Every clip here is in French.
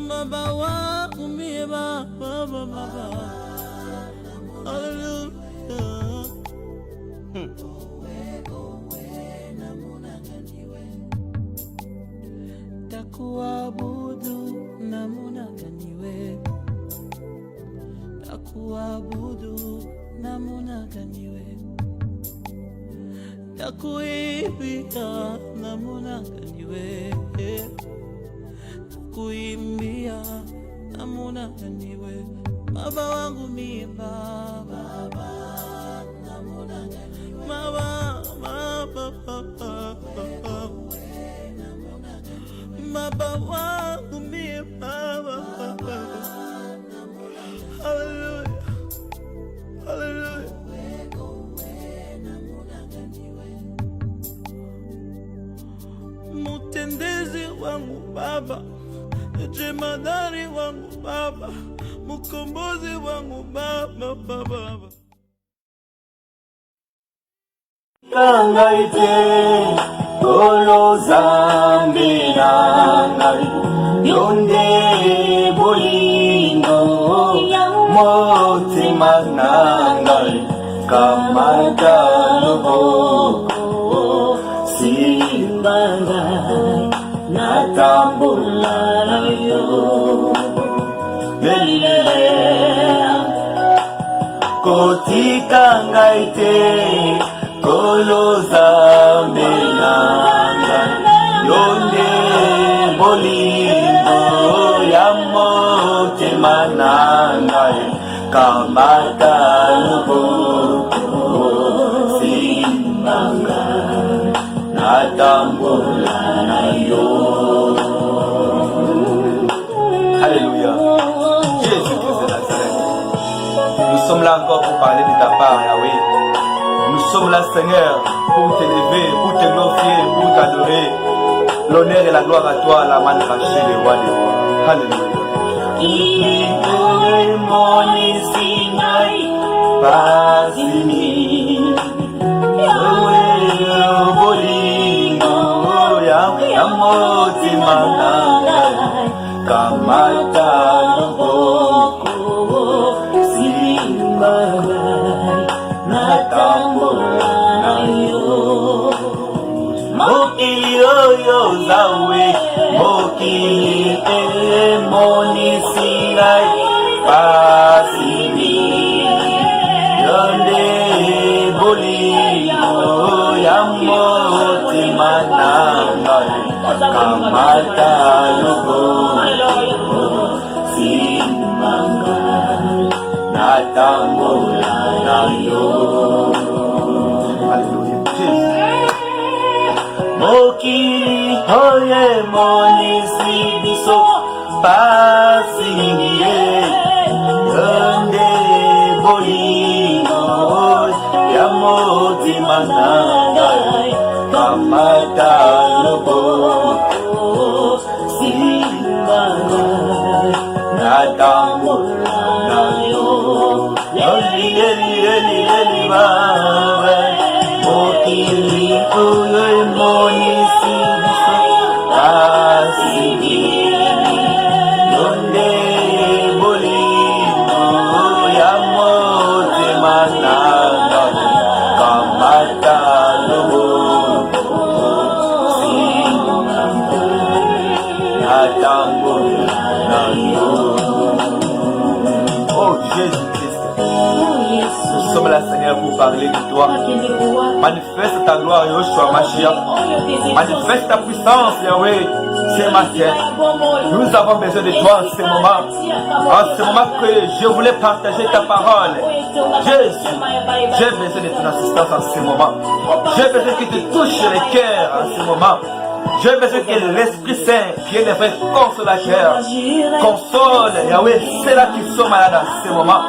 Baba wangu mie baba hallelujah. Takuabudu namuna gani we, takuabudu namuna gani we, takuimbia namuna gani we, takuimbia namuna gani we, baba wangu mie baba namuna gani we, baba Baba wangu mie baba, hallelujah, hallelujah. Mutendezi wangu baba, jemadari wangu baba, mukombozi wangu baba, baba. Kangaite Olo Zambinangai Yonde Bolingo Moti Manangai Kamata Luboko Simbangai Natambulanayo Belilea Koti Kangaite Kolo Zambinanga Yonde Bolingo Yamote Mananga Kamata Luboko Simbanga Natambulana yo. Alléluia. Jésus-Christ de Nazareth. Nous sommes là encore pour parler de ta part, Yahweh. Nous sommes là, Seigneur, pour t'élever, pour te glorifier, pour t'adorer. L'honneur et la gloire à toi, la main crachée, le roi des rois. Alléluia. Mokili oyo zawe, mokili moni singai pasini yonde bolino ya moti mananga kamata logo simanga natambola nayo. Mokili oye moni sibiso pasiniye yonde bolino ya moti mananga kamata lobo simbanga natambola nayo yoli baba. Mokili oye moni sibiso pasini yonde bolino ya moti mananga kamata lobo simbanga natambola nayo. Oh Jésus-Christ, nous sommes là, Seigneur, pour parler de toi. Manifeste ta gloire, Yoshua Mashiach. Manifeste ta puissance, Yahweh, ce matin. Nous avons besoin de toi en ce moment. En ce moment que je voulais partager ta parole. Jésus, j'ai besoin de ton assistance en ce moment. J'ai besoin que tu touches les cœurs en ce moment. J'ai besoin que l'Esprit Saint, qui est le vrai consolateur, console, Yahweh, ceux-là qui sont malades en ce moment.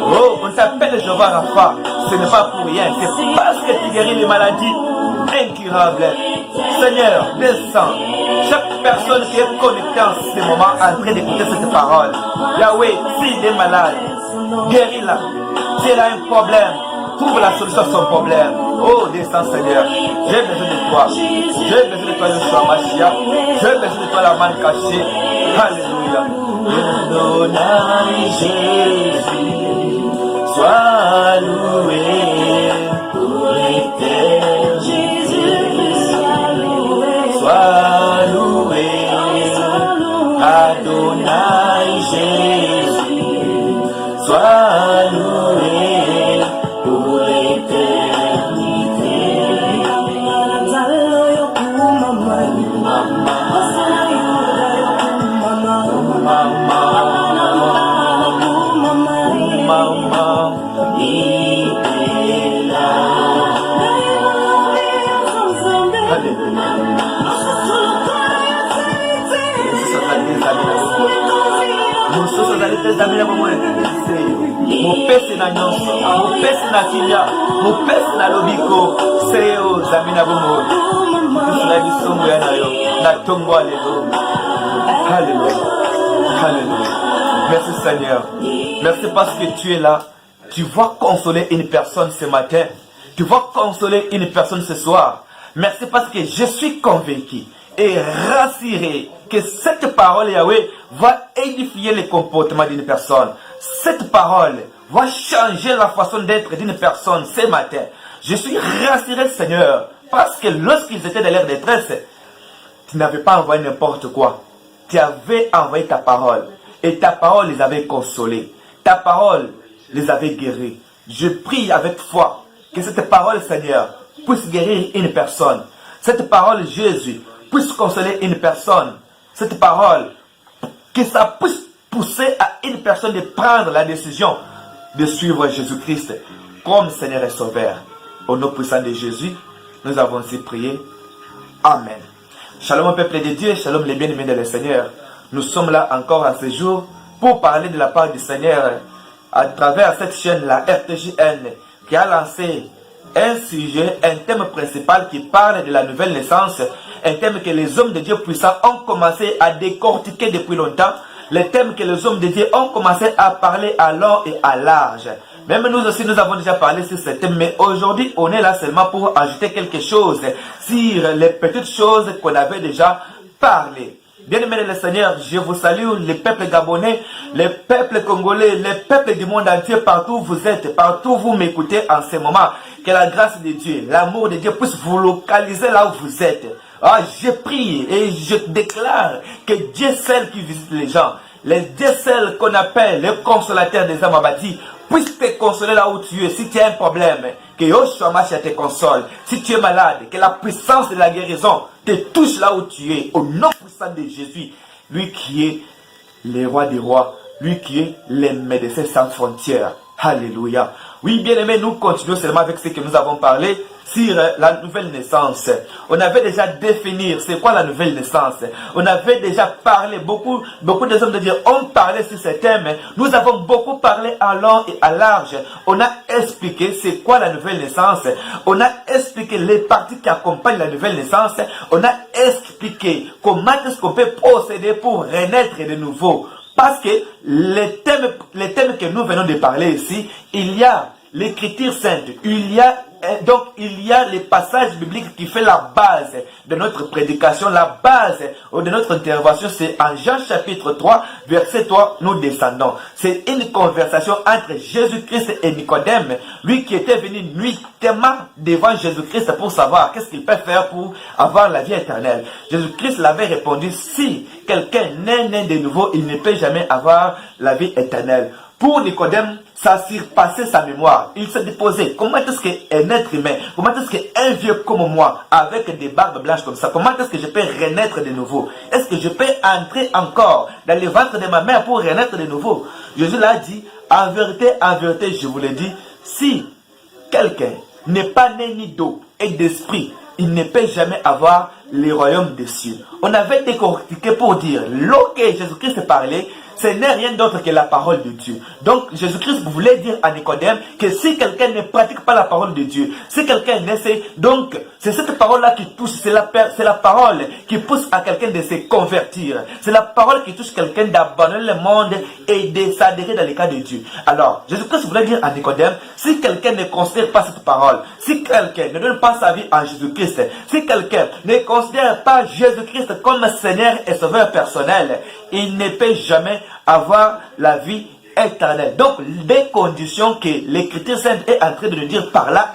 Oh, on t'appelle Jéhovah Rapha. Ce n'est pas pour rien. C'est parce que tu guéris les maladies incurables. Seigneur, descends. Chaque personne qui est connectée en ce moment en train d'écouter cette parole. Yahweh, s'il est malade, guéris-la. Si elle a un problème, trouve la solution à son problème. Oh, descends Seigneur. J'ai besoin de toi. J'ai besoin de toi, Yeshua Mashiach. J'ai besoin de toi, la main cachée. Alléluia. Adonai Jésus, sois loué pour l'éternité. Sois loué, Adonai Jésus, sois loué pour l'éternité. Mopesi na nyonso, mopesi na kilia, mopesi na lobiko, seyo zamina bomo. Tusala bisongo ya nayo, na tongo alelo. Alléluia. Alléluia. Merci Seigneur. Merci parce que tu es là. Tu vas consoler une personne ce matin. Tu vas consoler une personne ce soir. Merci parce que je suis convaincu et rassuré que cette parole, Yahweh, va édifier le comportement d'une personne. Cette parole va changer la façon d'être d'une personne ce matin. Je suis rassuré, Seigneur, parce que lorsqu'ils étaient dans leur détresse, tu n'avais pas envoyé n'importe quoi. Tu avais envoyé ta parole. Et ta parole les avait consolés. Ta parole les avait guéris. Je prie avec foi que cette parole, Seigneur, puisse guérir une personne. Cette parole, Jésus, puisse consoler une personne. Cette parole, que ça puisse pousser à une personne de prendre la décision de suivre Jésus-Christ comme Seigneur et Sauveur. Au nom puissant de Jésus, nous avons ainsi prié. Amen. Shalom au peuple de Dieu, shalom les bien-aimés de le Seigneur. Nous sommes là encore à ce jour pour parler de la part du Seigneur à travers cette chaîne, la RTJN, qui a lancé un sujet, un thème principal qui parle de la nouvelle naissance, un thème que les hommes de Dieu puissants ont commencé à décortiquer depuis longtemps, le thème que les hommes de Dieu ont commencé à parler à long et à large. Même nous aussi, nous avons déjà parlé sur ce thème, mais aujourd'hui, on est là seulement pour ajouter quelque chose sur les petites choses qu'on avait déjà parlé. Bien-aimés le Seigneur, je vous salue, les peuples gabonais, les peuples congolais, les peuples du monde entier, partout où vous êtes, partout où vous m'écoutez en ce moment. Que la grâce de Dieu, l'amour de Dieu puisse vous localiser là où vous êtes. Ah, je prie et je déclare que Dieu seul qui visite les gens, les Dieu seul qu'on appelle le consolateur des âmes abattues, puisse te consoler là où tu es. Si tu as un problème, que Yeshua Mashiach te console. Si tu es malade, que la puissance de la guérison te touche là où tu es. Au nom puissant de Jésus, lui qui est le roi des rois, lui qui est le médecin sans frontières. Alléluia. Oui, bien aimé, nous continuons seulement avec ce que nous avons parlé sur la nouvelle naissance. On avait déjà défini c'est quoi la nouvelle naissance. On avait déjà parlé, beaucoup des hommes de Dieu ont parlé sur ce thème. Nous avons beaucoup parlé à long et à large. On a expliqué c'est quoi la nouvelle naissance. On a expliqué les parties qui accompagnent la nouvelle naissance. On a expliqué comment est-ce qu'on peut procéder pour renaître de nouveau. Parce que les thèmes que nous venons de parler ici, il y a l'écriture sainte, il y a les passages bibliques qui fait la base de notre prédication, la base de notre intervention, c'est en Jean chapitre 3, verset 3, nous descendons. C'est une conversation entre Jésus-Christ et Nicodème, lui qui était venu nuitamment devant Jésus-Christ pour savoir qu'est-ce qu'il peut faire pour avoir la vie éternelle. Jésus-Christ l'avait répondu, si quelqu'un n'est né de nouveau, il ne peut jamais avoir la vie éternelle. Pour Nicodème, ça surpassait sa mémoire. Il s'est posé, comment est-ce qu'un être humain, comment est-ce qu'un vieux comme moi, avec des barbes blanches comme ça, comment est-ce que je peux renaître de nouveau? Est-ce que je peux entrer encore dans le ventre de ma mère pour renaître de nouveau? Jésus l'a dit, en vérité, je vous le dis, si quelqu'un n'est pas né ni d'eau et d'esprit, il ne peut jamais avoir le royaume des cieux. On avait décortiqué pour dire, l'eau que Jésus-Christ parlait, ce n'est rien d'autre que la parole de Dieu. Donc Jésus-Christ voulait dire à Nicodème que si quelqu'un ne pratique pas la parole de Dieu, si quelqu'un n'essaie, donc c'est cette parole-là qui touche, c'est la parole qui pousse à quelqu'un de se convertir. C'est la parole qui touche quelqu'un d'abandonner le monde et de s'adhérer dans les cas de Dieu. Alors, Jésus-Christ voulait dire à Nicodème, si quelqu'un ne considère pas cette parole, si quelqu'un ne donne pas sa vie à Jésus-Christ, si quelqu'un ne considère pas Jésus-Christ comme Seigneur et Sauveur personnel, il ne peut jamais avoir la vie éternelle. Donc, les conditions que l'Écriture sainte est en train de nous dire par là,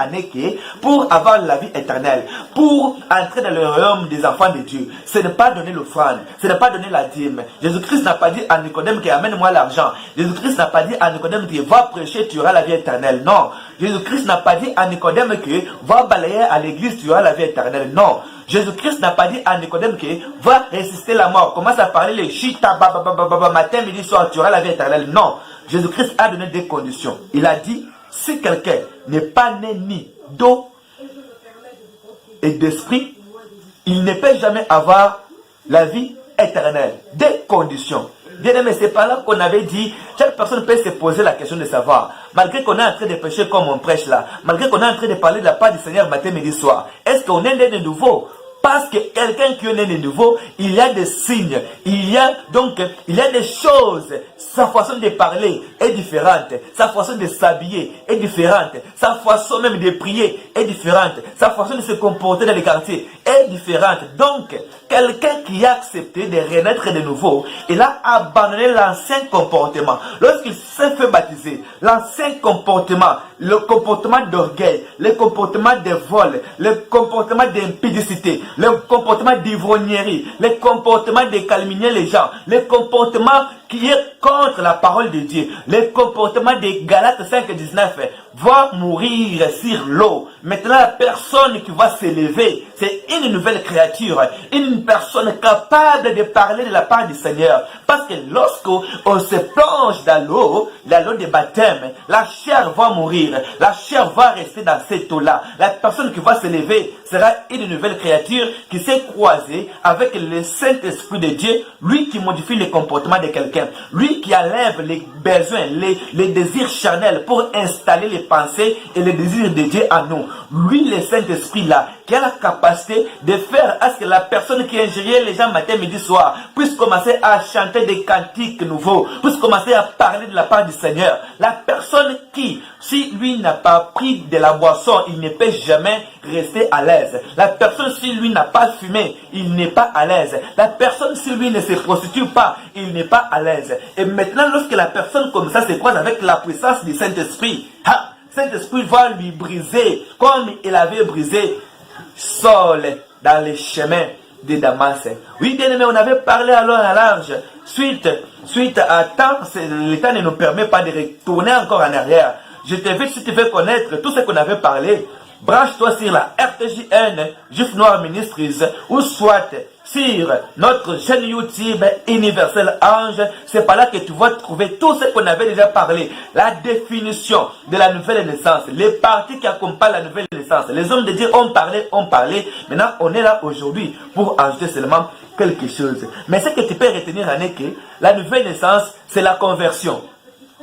pour avoir la vie éternelle, pour entrer dans le royaume des enfants de Dieu, ce n'est pas donner l'offrande, ce n'est pas donner la dîme. Jésus-Christ n'a pas dit à Nicodème que amène-moi l'argent. Jésus-Christ n'a pas dit à Nicodème que va prêcher, tu auras la vie éternelle. Non. Jésus-Christ n'a pas dit à Nicodème que va balayer à l'église, tu auras la vie éternelle. Non. Jésus-Christ n'a pas dit à Nicodème que va résister la mort. Commence à parler les chita, matin, midi, soir, tu auras la vie éternelle. Non. Jésus-Christ a donné des conditions. Il a dit, si quelqu'un n'est pas né ni d'eau et d'esprit, il ne peut jamais avoir la vie éternelle. Des conditions. Bien aimé, c'est pas là qu'on avait dit, chaque personne peut se poser la question de savoir, malgré qu'on est en train de prêcher comme on prêche là, malgré qu'on est en train de parler de la part du Seigneur matin, midi, soir, est-ce qu'on est né de nouveau? Parce que quelqu'un qui est né de nouveau, il y a des signes, il y a des choses. Sa façon de parler est différente, sa façon de s'habiller est différente, sa façon même de prier est différente, sa façon de se comporter dans les quartiers est différente. Donc, quelqu'un qui a accepté de renaître de nouveau, il a abandonné l'ancien comportement. Lorsqu'il s'est fait baptiser, l'ancien comportement, le comportement d'orgueil, le comportement de vol, le comportement d'impudicité, le comportement d'ivrognerie, le comportement de calomnier les gens, le comportement qui est contre la parole de Dieu, le comportement de Galates 5:19 va mourir sur l'eau. Maintenant, la personne qui va s'élever, c'est une nouvelle créature, une personne capable de parler de la part du Seigneur. Parce que lorsqu'on se plonge dans l'eau de baptême, la chair va mourir, la chair va rester dans cette eau-là. La personne qui va s'élever sera une nouvelle créature qui s'est croisée avec le Saint-Esprit de Dieu, lui qui modifie le comportement de quelqu'un, lui qui enlève les besoins, les désirs charnels pour installer les pensées et les désirs de Dieu en nous. Lui, le Saint-Esprit là, qui a la capacité de faire à ce que la personne qui ingérait les gens matin, midi, soir, puisse commencer à chanter des cantiques nouveaux, puisse commencer à parler de la part du Seigneur. La personne qui, si lui n'a pas pris de la boisson, il ne peut jamais rester à l'aise. La personne, si lui n'a pas fumé, il n'est pas à l'aise. La personne, si lui ne se prostitue pas, il n'est pas à l'aise. Et maintenant, lorsque la personne comme ça se croise avec la puissance du Saint-Esprit, Saint-Esprit va lui briser, comme il avait brisé Saul dans les chemins de Damas. Oui, bien aimé, on avait parlé alors à large. Suite à temps, le temps ne nous permet pas de retourner encore en arrière. Je t'invite, si tu veux connaître tout ce qu'on avait parlé, branche-toi sur la RTJN, Juif Noir Ministries, ou soit sur notre chaîne YouTube Universel Ange. C'est par là que tu vas trouver tout ce qu'on avait déjà parlé. La définition de la nouvelle naissance, les parties qui accompagnent la nouvelle naissance. Les hommes de Dieu ont parlé. Maintenant, on est là aujourd'hui pour ajouter seulement quelque chose. Mais ce que tu peux retenir en est que la nouvelle naissance, c'est la conversion.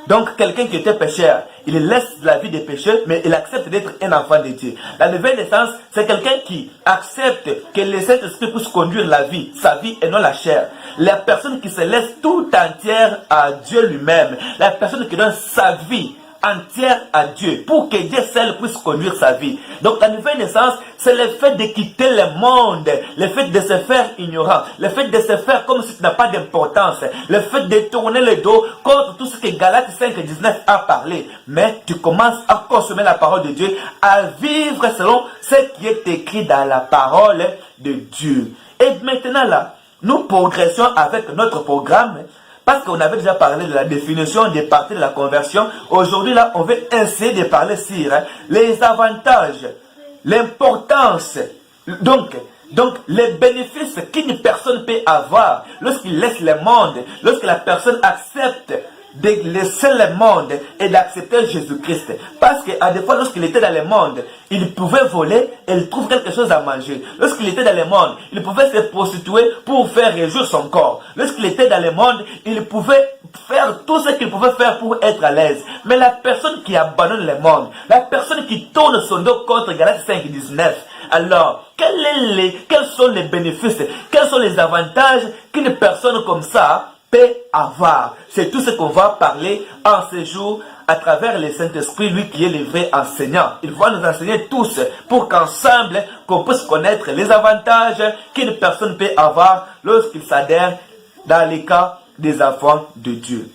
Donc, quelqu'un qui était pécheur, il laisse la vie des pécheurs, mais il accepte d'être un enfant de Dieu. La nouvelle naissance, c'est quelqu'un qui accepte que le Saint-Esprit puisse conduire la vie, sa vie et non la chair. La personne qui se laisse tout entière à Dieu lui-même. La personne qui donne sa vie entière à Dieu, pour que Dieu seul puisse conduire sa vie. Donc la nouvelle naissance, c'est le fait de quitter le monde, le fait de se faire ignorant, le fait de se faire comme si tu n'as pas d'importance, le fait de tourner le dos contre tout ce que Galates 5:19 a parlé. Mais tu commences à consommer la parole de Dieu, à vivre selon ce qui est écrit dans la parole de Dieu. Et maintenant là, nous progressons avec notre programme. Parce qu'on avait déjà parlé de la définition des parties de la conversion. Aujourd'hui, là, on veut essayer de parler sur les avantages, l'importance, donc les bénéfices qu'une personne peut avoir lorsqu'il laisse le monde, lorsque la personne accepte de laisser le monde et d'accepter Jésus-Christ. Parce qu'à des fois, lorsqu'il était dans le monde, il pouvait voler et il trouve quelque chose à manger. Lorsqu'il était dans le monde, il pouvait se prostituer pour faire réjouir son corps. Lorsqu'il était dans le monde, il pouvait faire tout ce qu'il pouvait faire pour être à l'aise. Mais la personne qui abandonne le monde, la personne qui tourne son dos contre Galates 5:19, alors, quels sont les bénéfices, quels sont les avantages qu'une personne comme ça peut avoir? C'est tout ce qu'on va parler en ce jour à travers le Saint-Esprit, lui qui est le vrai enseignant. Il va nous enseigner tous pour qu'ensemble, qu'on puisse connaître les avantages qu'une personne peut avoir lorsqu'il s'adhère dans les cas des enfants de Dieu.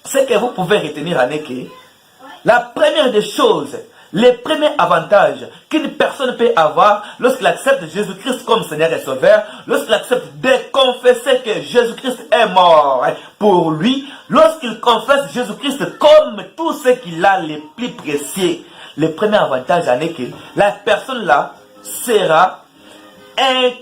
Ce que vous pouvez retenir en est que la première des choses, le premier avantage qu'une personne peut avoir lorsqu'il accepte Jésus-Christ comme Seigneur et Sauveur, lorsqu'il accepte de confesser que Jésus-Christ est mort pour lui, lorsqu'il confesse Jésus-Christ comme tout ce qu'il a le plus précieux, le premier avantage en est que la personne là sera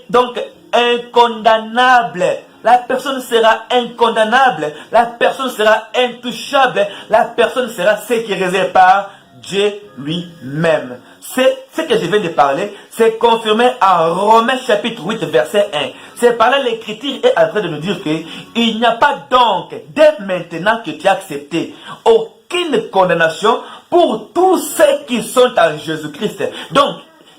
donc incondamnable. La personne sera incondamnable, la personne sera intouchable, la personne sera sécurisée par Dieu lui-même. C'est ce que je viens de parler, c'est confirmé en Romains chapitre 8 verset 1. C'est par là l'Écriture est en train de nous dire qu'il n'y a pas donc, dès maintenant que tu as accepté, aucune condamnation pour tous ceux qui sont en Jésus-Christ. Donc,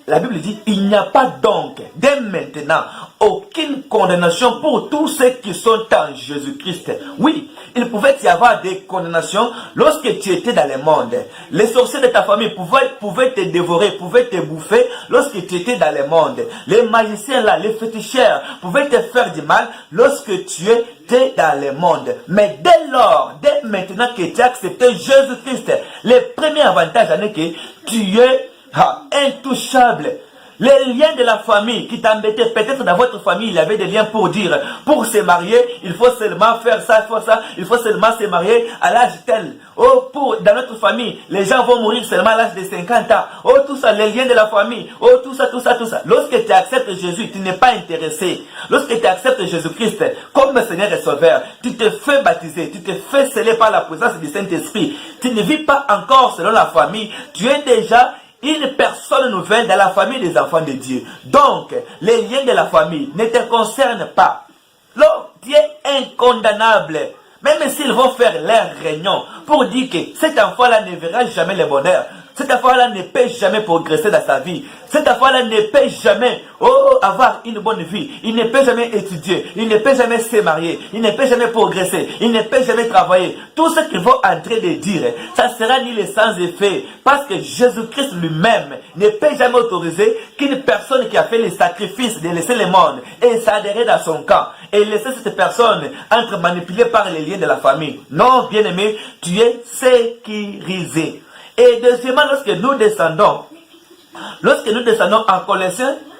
la Bible dit, il n'y a pas donc, dès maintenant, aucune condamnation pour tous ceux qui sont en Jésus-Christ. Oui, il pouvait y avoir des condamnations lorsque tu étais dans le monde. Les sorciers de ta famille pouvaient te dévorer, pouvaient te bouffer lorsque tu étais dans le monde. Les magiciens là, les féticheurs pouvaient te faire du mal lorsque tu étais dans le monde. Mais dès lors, dès maintenant que tu as accepté Jésus-Christ, le premier avantage est que tu es intouchable. Les liens de la famille qui t'embêtaient, peut-être dans votre famille, il y avait des liens pour dire, pour se marier, il faut seulement faire ça, il faut seulement se marier à l'âge tel. Oh, dans notre famille, les gens vont mourir seulement à l'âge de 50 ans. Oh, tout ça, les liens de la famille. Oh, tout ça. Lorsque tu acceptes Jésus, tu n'es pas intéressé. Lorsque tu acceptes Jésus-Christ comme Seigneur et Sauveur, tu te fais baptiser, tu te fais sceller par la présence du Saint-Esprit. Tu ne vis pas encore selon la famille, tu es déjà une personne nouvelle dans la famille des enfants de Dieu. Donc, les liens de la famille ne te concernent pas. Là, tu es incondamnable. Même s'ils vont faire leur réunion pour dire que cet enfant-là ne verra jamais le bonheur. Cet enfant-là ne peut jamais progresser dans sa vie. Cet enfant-là ne peut jamais avoir une bonne vie. Il ne peut jamais étudier. Il ne peut jamais se marier. Il ne peut jamais progresser. Il ne peut jamais travailler. Tout ce qu'ils vont en train de dire, ça sera nul sans effet. Parce que Jésus-Christ lui-même ne peut jamais autoriser qu'une personne qui a fait le sacrifice de laisser le monde et s'adhérer dans son camp et laisser cette personne être manipulée par les liens de la famille. Non, bien-aimé, tu es sécurisé. Et deuxièmement, lorsque nous descendons en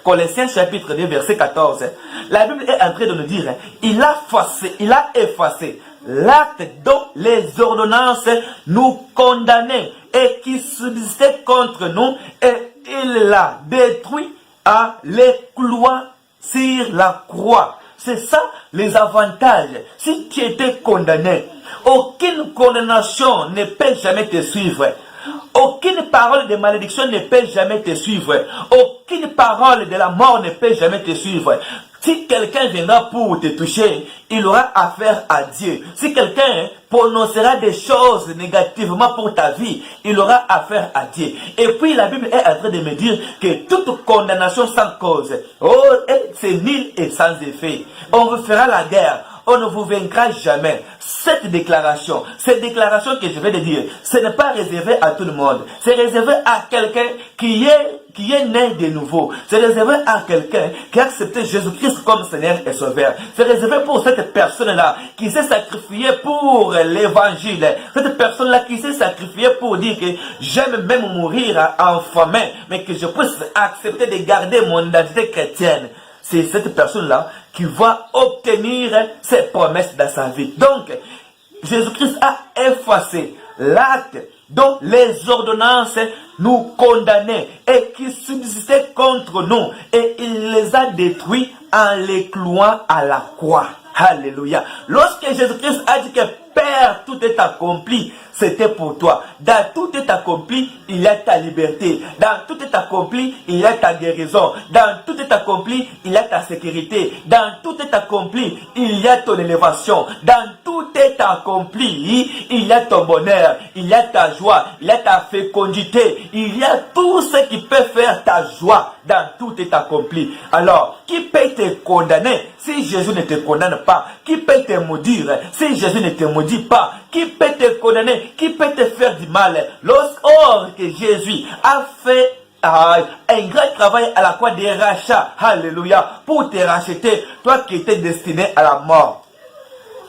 Colossiens chapitre 2 verset 14, la Bible est en train de nous dire, il a effacé l'acte dont les ordonnances nous condamnaient et qui subsistait contre nous, et il l'a détruit à l'éclouant sur la croix. C'est ça les avantages. Si tu étais condamné, aucune condamnation ne peut jamais te suivre. Aucune parole de malédiction ne peut jamais te suivre. Aucune parole de la mort ne peut jamais te suivre. Si quelqu'un viendra pour te toucher, il aura affaire à Dieu. Si quelqu'un prononcera des choses négativement pour ta vie, il aura affaire à Dieu. Et puis la Bible est en train de me dire que toute condamnation sans cause, c'est nul et sans effet. On vous fera la guerre. On ne vous vaincra jamais. Cette déclaration que je vais te dire, ce n'est pas réservé à tout le monde. C'est réservé à quelqu'un qui est né de nouveau. C'est réservé à quelqu'un qui a accepté Jésus-Christ comme Seigneur et Sauveur. C'est réservé pour cette personne-là qui s'est sacrifiée pour l'évangile. Cette personne-là qui s'est sacrifiée pour dire que j'aime même mourir affamé, mais que je puisse accepter de garder mon identité chrétienne. C'est cette personne-là qui va obtenir ses promesses dans sa vie. Donc, Jésus-Christ a effacé l'acte dont les ordonnances nous condamnaient et qui subsistaient contre nous. Et il les a détruits en les clouant à la croix. Alléluia. Lorsque Jésus-Christ a dit que Père, tout est accompli, c'était pour toi. Dans tout est accompli, il y a ta liberté. Dans tout est accompli, il y a ta guérison. Dans tout est accompli, il y a ta sécurité. Dans tout est accompli, il y a ton élévation. Dans tout est accompli, il y a ton bonheur, il y a ta joie, il y a ta fécondité, il y a tout ce qui peut faire ta joie. Dans tout est accompli. Alors, qui peut te condamner si Jésus ne te condamne pas? Qui peut te maudire si Jésus ne te maudit pas? Qui peut te condamner? Qui peut te faire du mal? Lorsque Jésus a fait un grand travail à la croix des rachats, alléluia, pour te racheter, toi qui étais destiné à la mort.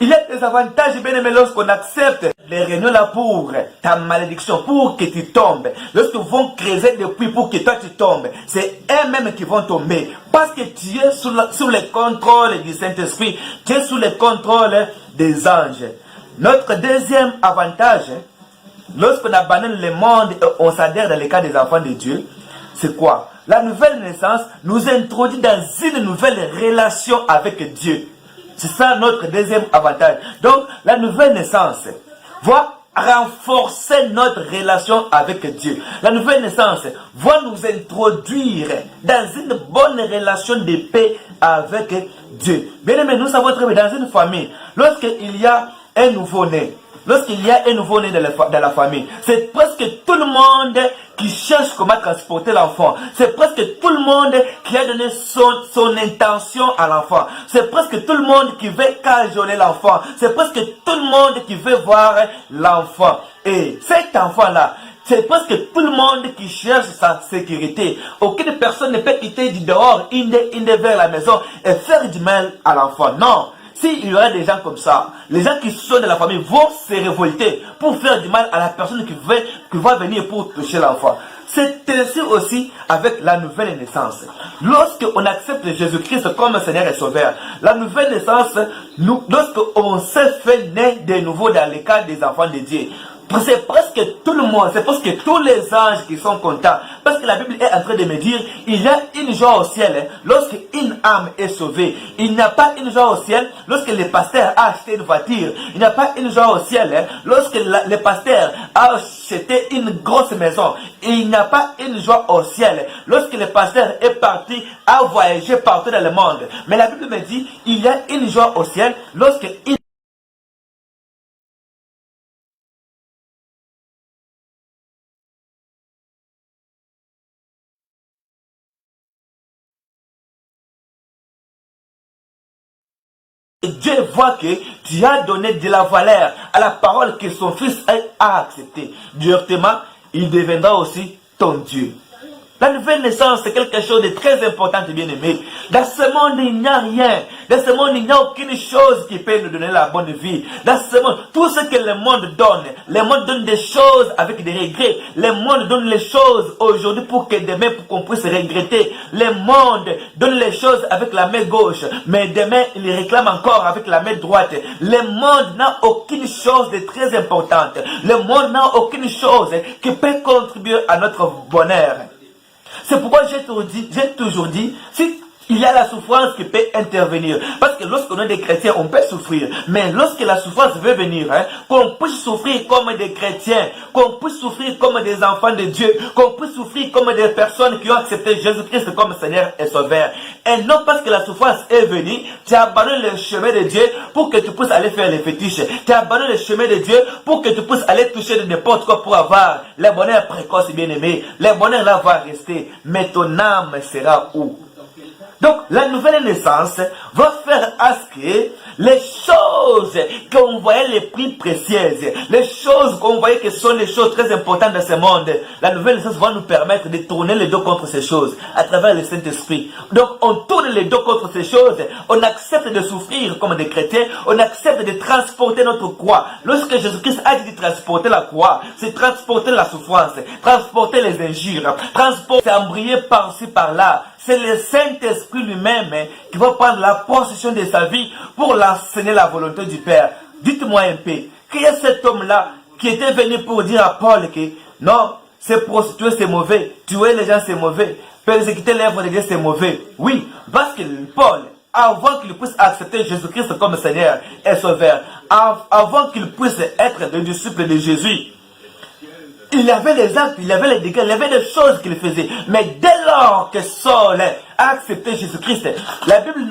Il y a des avantages, bien aimé, lorsqu'on accepte les réunions là pour ta malédiction, pour que tu tombes. Lorsqu'ils vont creuser des puits pour que toi tu tombes, c'est eux-mêmes qui vont tomber. Parce que tu es sous le contrôle du Saint-Esprit, tu es sous le contrôle des anges. Notre deuxième avantage, lorsqu'on abandonne le monde et on s'adhère dans le cas des enfants de Dieu, c'est quoi? La nouvelle naissance nous introduit dans une nouvelle relation avec Dieu. C'est ça notre deuxième avantage. Donc, la nouvelle naissance va renforcer notre relation avec Dieu. La nouvelle naissance va nous introduire dans une bonne relation de paix avec Dieu. Bien aimé, nous savons très bien, dans une famille, lorsqu'il y a un nouveau-né, dans la famille, c'est presque tout le monde qui cherche comment transporter l'enfant. C'est presque tout le monde qui a donné son intention à l'enfant. C'est presque tout le monde qui veut cajoler l'enfant. C'est presque tout le monde qui veut voir l'enfant. Et cet enfant-là, c'est presque tout le monde qui cherche sa sécurité. Aucune personne ne peut quitter du dehors, vers la maison et faire du mal à l'enfant. Non. S'il y aura des gens comme ça, les gens qui sont de la famille vont se révolter pour faire du mal à la personne qui va venir pour toucher l'enfant. C'est ainsi aussi avec la nouvelle naissance. Lorsqu'on accepte Jésus-Christ comme Seigneur et Sauveur, la nouvelle naissance, lorsqu'on s'est fait naître de nouveau dans le cas des enfants de Dieu, c'est presque tout le monde, c'est presque tous les anges qui sont contents. Parce que la Bible est en train de me dire, il y a une joie au ciel lorsqu'une âme est sauvée. Il n'y a pas une joie au ciel lorsque le pasteur a acheté une voiture. Il n'y a pas une joie au ciel lorsque le pasteur a acheté une grosse maison. Il n'y a pas une joie au ciel lorsque le pasteur est parti à voyager partout dans le monde. Mais la Bible me dit, il y a une joie au ciel lorsque Dieu voit que tu as donné de la valeur à la parole que son fils a acceptée. Directement, il deviendra aussi ton Dieu. La nouvelle naissance, c'est quelque chose de très important et bien aimé. Dans ce monde, il n'y a rien. Dans ce monde, il n'y a aucune chose qui peut nous donner la bonne vie. Dans ce monde, tout ce que le monde donne des choses avec des regrets. Le monde donne les choses aujourd'hui pour que demain, pour qu'on puisse regretter. Le monde donne les choses avec la main gauche, mais demain, il les réclame encore avec la main droite. Le monde n'a aucune chose de très importante. Le monde n'a aucune chose qui peut contribuer à notre bonheur. C'est pourquoi j'ai toujours dit, si il y a la souffrance qui peut intervenir. Parce que lorsqu'on est des chrétiens, on peut souffrir. Mais lorsque la souffrance veut venir, qu'on puisse souffrir comme des chrétiens, qu'on puisse souffrir comme des enfants de Dieu, qu'on puisse souffrir comme des personnes qui ont accepté Jésus-Christ comme Seigneur et Sauveur. Et non parce que la souffrance est venue, tu abandonnes le chemin de Dieu pour que tu puisses aller faire les fétiches. Tu abandonnes le chemin de Dieu pour que tu puisses aller toucher de n'importe quoi pour avoir le bonheur précoce et bien aimé. Le bonheur là va rester. Mais ton âme sera où? Donc, la nouvelle naissance va faire à ce que les choses qu'on voyait les plus précieuses, les choses qu'on voyait que sont les choses très importantes dans ce monde, la nouvelle naissance va nous permettre de tourner les dos contre ces choses à travers le Saint-Esprit. Donc, on tourne les dos contre ces choses, on accepte de souffrir comme des chrétiens, on accepte de transporter notre croix. Lorsque Jésus-Christ a dit de transporter la croix, c'est transporter la souffrance, transporter les injures, transporter, embrayer par-ci, par-là. C'est le Saint-Esprit lui-même qui va prendre la possession de sa vie pour l'enseigner la volonté du Père. Dites-moi un peu, qui est cet homme-là qui était venu pour dire à Paul que non, se prostituer c'est mauvais, tuer les gens c'est mauvais, persécuter l'œuvre de Dieu c'est mauvais. Oui, parce que Paul avant qu'il puisse accepter Jésus-Christ comme Seigneur et Sauveur, avant qu'il puisse être le disciple de Jésus, il y avait les actes, il y avait les dégâts, il y avait des choses qu'il faisait. Mais dès lors que Saul a accepté Jésus-Christ, la Bible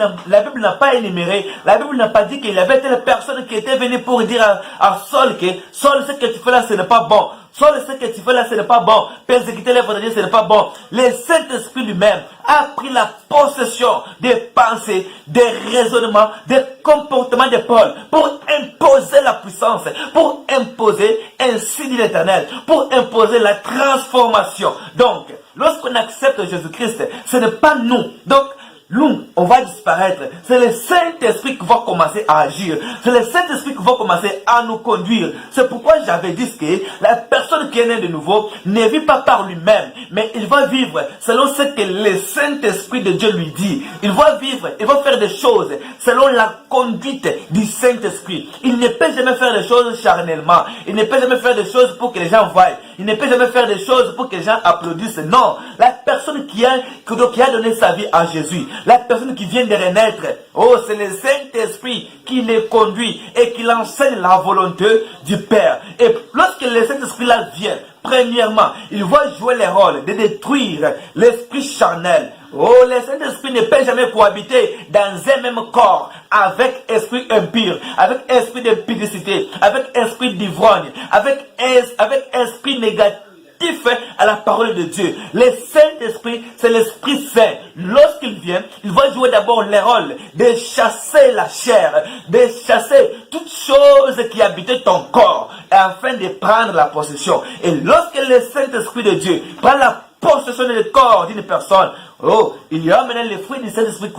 n'a pas énuméré, la Bible n'a pas dit qu'il y avait telle personne qui était venue pour dire à Saul que Saul, ce que tu fais là, ce n'est pas bon. Saul, ce que tu fais là, ce n'est pas bon. Persécuter les vendredis, ce n'est pas bon. Le Saint-Esprit lui-même a pris la possession des pensées, des raisonnements, des comportements de Paul pour imposer la puissance, pour imposer, ainsi dit l'Éternel, pour imposer la transformation. Donc, lorsqu'on accepte Jésus-Christ, ce n'est pas nous. Donc, nous, on va disparaître. C'est le Saint-Esprit qui va commencer à agir. C'est le Saint-Esprit qui va commencer à nous conduire. C'est pourquoi j'avais dit que la personne qui est née de nouveau ne vit pas par lui-même, mais il va vivre selon ce que le Saint-Esprit de Dieu lui dit. Il va vivre, il va faire des choses selon la conduite du Saint-Esprit. Il ne peut jamais faire des choses charnellement. Il ne peut jamais faire des choses pour que les gens voient. Il ne peut jamais faire des choses pour que les gens applaudissent. Non, la personne qui a donné sa vie à Jésus, la personne qui vient de renaître, oh, c'est le Saint-Esprit qui les conduit et qui l'enseigne la volonté du Père. Et lorsque le Saint-Esprit là vient, premièrement, il va jouer le rôle de détruire l'esprit charnel. Oh, le Saint-Esprit ne peut jamais cohabiter dans un même corps avec esprit impur, avec esprit de pudicité, avec esprit d'ivrogne, avec esprit négatif à la parole de Dieu. Le Saint-Esprit, c'est l'Esprit Saint. Lorsqu'il vient, il va jouer d'abord le rôle de chasser la chair, de chasser toutes choses qui habitaient ton corps, afin de prendre la possession. Et lorsque le Saint-Esprit de Dieu prend la possession du corps d'une personne, oh, il y a maintenant les fruits du Saint-Esprit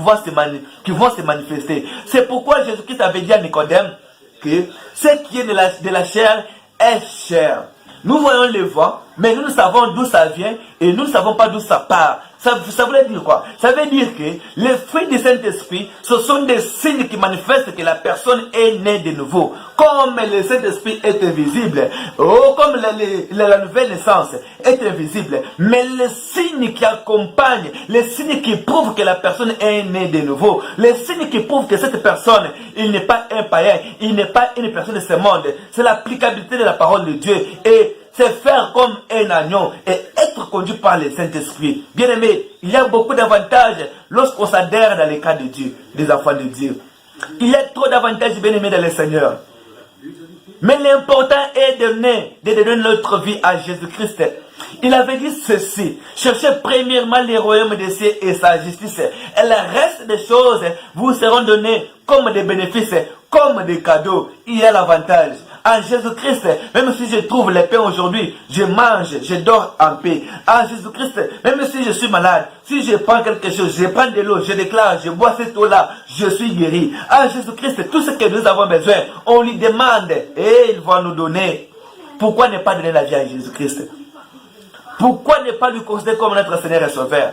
qui vont se manifester. C'est pourquoi Jésus-Christ avait dit à Nicodème que ce qui est de la chair est chair. Nous voyons le vent, mais nous ne savons d'où ça vient et nous ne savons pas d'où ça part. Ça voulait dire quoi? Ça veut dire que les fruits du Saint-Esprit, ce sont des signes qui manifestent que la personne est née de nouveau. Comme le Saint-Esprit est invisible, comme la nouvelle naissance est invisible, mais les signes qui accompagnent, les signes qui prouvent que la personne est née de nouveau, les signes qui prouvent que cette personne, il n'est pas un païen, il n'est pas une personne de ce monde, c'est l'applicabilité de la parole de Dieu et c'est faire comme un agneau et être conduit par le Saint-Esprit. Bien aimé, il y a beaucoup d'avantages lorsqu'on s'adhère dans les cas de Dieu, des enfants de Dieu. Il y a trop d'avantages, bien aimé, dans le Seigneur. Mais l'important est de donner notre vie à Jésus-Christ. Il avait dit ceci: cherchez premièrement le royaume des cieux et sa justice, et le reste des choses vous seront données comme des bénéfices, comme des cadeaux. Il y a l'avantage. En Jésus-Christ, même si je trouve la paix aujourd'hui, je mange, je dors en paix. En Jésus-Christ, même si je suis malade, si je prends quelque chose, je prends de l'eau, je déclare, je bois cette eau-là, je suis guéri. En Jésus-Christ, tout ce que nous avons besoin, on lui demande et il va nous donner. Pourquoi ne pas donner la vie à Jésus-Christ? Pourquoi ne pas lui considérer comme notre Seigneur et Sauveur?